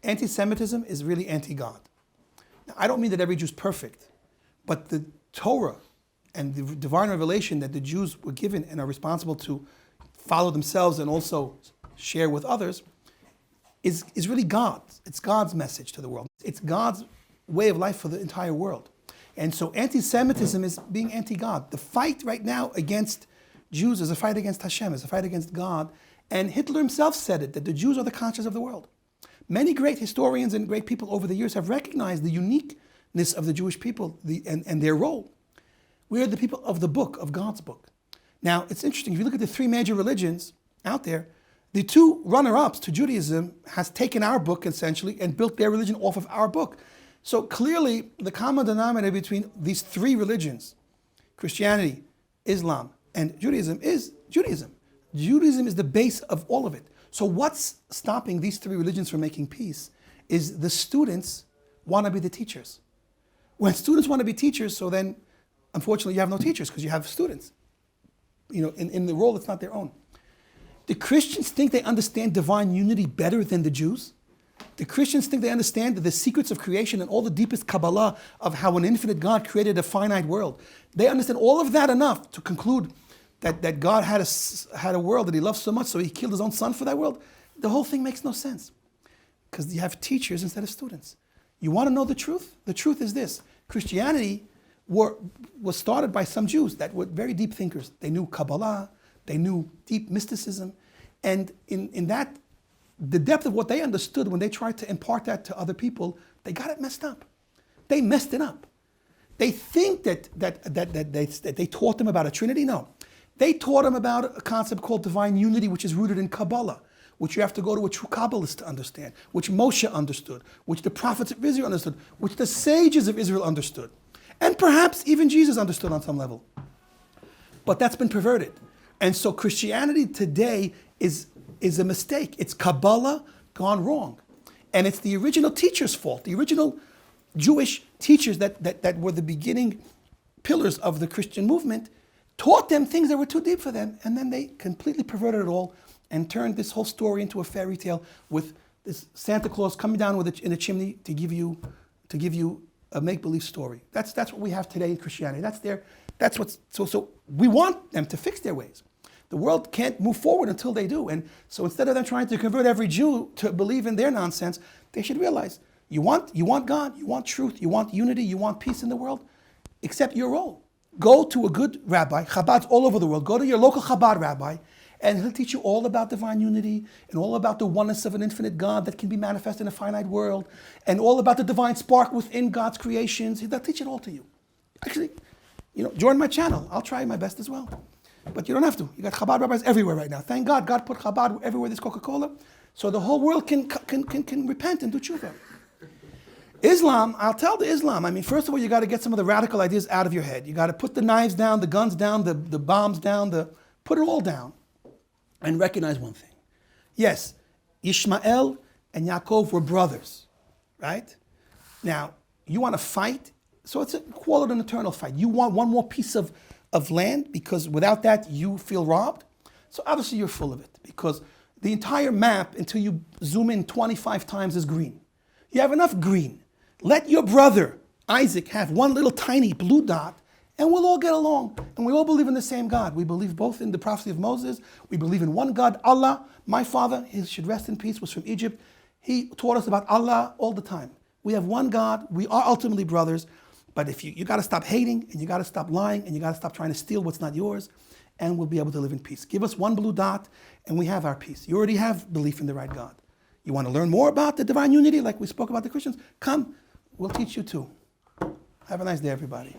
Anti-Semitism is really anti-God. Now, I don't mean that every Jew is perfect, but the Torah and the divine revelation that the Jews were given and are responsible to follow themselves and also share with others is really God's. It's God's message to the world. It's God's way of life for the entire world. And so anti-Semitism is being anti-God. The fight right now against Jews is a fight against Hashem, is a fight against God. And Hitler himself said it, that the Jews are the conscience of the world. Many great historians and great people over the years have recognized the uniqueness of the Jewish people and their role. We are the people of the book, of God's book. Now, it's interesting, if you look at the three major religions out there, the two runner-ups to Judaism has taken our book, essentially, and built their religion off of our book. So clearly, the common denominator between these three religions, Christianity, Islam, and Judaism, is Judaism. Judaism is the base of all of it. So what's stopping these three religions from making peace is the students want to be the teachers. When students want to be teachers, so then, unfortunately, you have no teachers because you have students, in the role that's not their own. The Christians think they understand divine unity better than the Jews. The Christians think they understand the secrets of creation and all the deepest Kabbalah of how an infinite God created a finite world. They understand all of that enough to conclude that God had a world that he loved so much, so he killed his own son for that world. The whole thing makes no sense because you have teachers instead of students. You want to know the truth? The truth is this. Christianity was started by some Jews that were very deep thinkers. They knew Kabbalah, they knew deep mysticism, and in that, the depth of what they understood when they tried to impart that to other people, they got it messed up. They messed it up. They think that they taught them about a Trinity. No. They taught them about a concept called divine unity, which is rooted in Kabbalah, which you have to go to a true Kabbalist to understand, which Moshe understood, which the prophets of Israel understood, which the sages of Israel understood, and perhaps even Jesus understood on some level. But that's been perverted. And so Christianity today is a mistake. It's Kabbalah gone wrong. And it's the original teacher's fault. The original Jewish teachers that were the beginning pillars of the Christian movement taught them things that were too deep for them. And then they completely perverted it all and turned this whole story into a fairy tale with this Santa Claus coming down in a chimney to give you a make-believe story. That's what we have today in Christianity. So we want them to fix their ways. The world can't move forward until they do. And so instead of them trying to convert every Jew to believe in their nonsense, they should realize, you want God, you want truth, you want unity, you want peace in the world, accept your role. Go to a good rabbi, Chabad's all over the world, go to your local Chabad rabbi, and he'll teach you all about divine unity, and all about the oneness of an infinite God that can be manifest in a finite world, and all about the divine spark within God's creations. He'll teach it all to you. Actually, join my channel. I'll try my best as well. But you don't have to. You got Chabad rabbis everywhere right now. Thank God, God put Chabad everywhere there's Coca-Cola, so the whole world can repent and do tshuva. Islam, I'll tell the Islam. First of all, you got to get some of the radical ideas out of your head. You got to put the knives down, the guns down, the bombs down, put it all down, and recognize one thing. Yes, Ishmael and Yaakov were brothers, right? Now, you want to fight, so call it an eternal fight. You want one more piece of land, because without that you feel robbed. So obviously you're full of it, because the entire map, until you zoom in 25 times, is green. You have enough green. Let your brother Isaac have one little tiny blue dot, and we'll all get along. And we all believe in the same God. We believe both in the prophecy of Moses. We believe in one God, Allah. My father, he should rest in peace, was from Egypt. He taught us about Allah all the time. We have one God. We are ultimately brothers. But if you got to stop hating, and you got to stop lying, and you got to stop trying to steal what's not yours, and we'll be able to live in peace. Give us one blue dot, and we have our peace. You already have belief in the right God. You want to learn more about the divine unity, like we spoke about the Christians? Come, we'll teach you too. Have a nice day, everybody.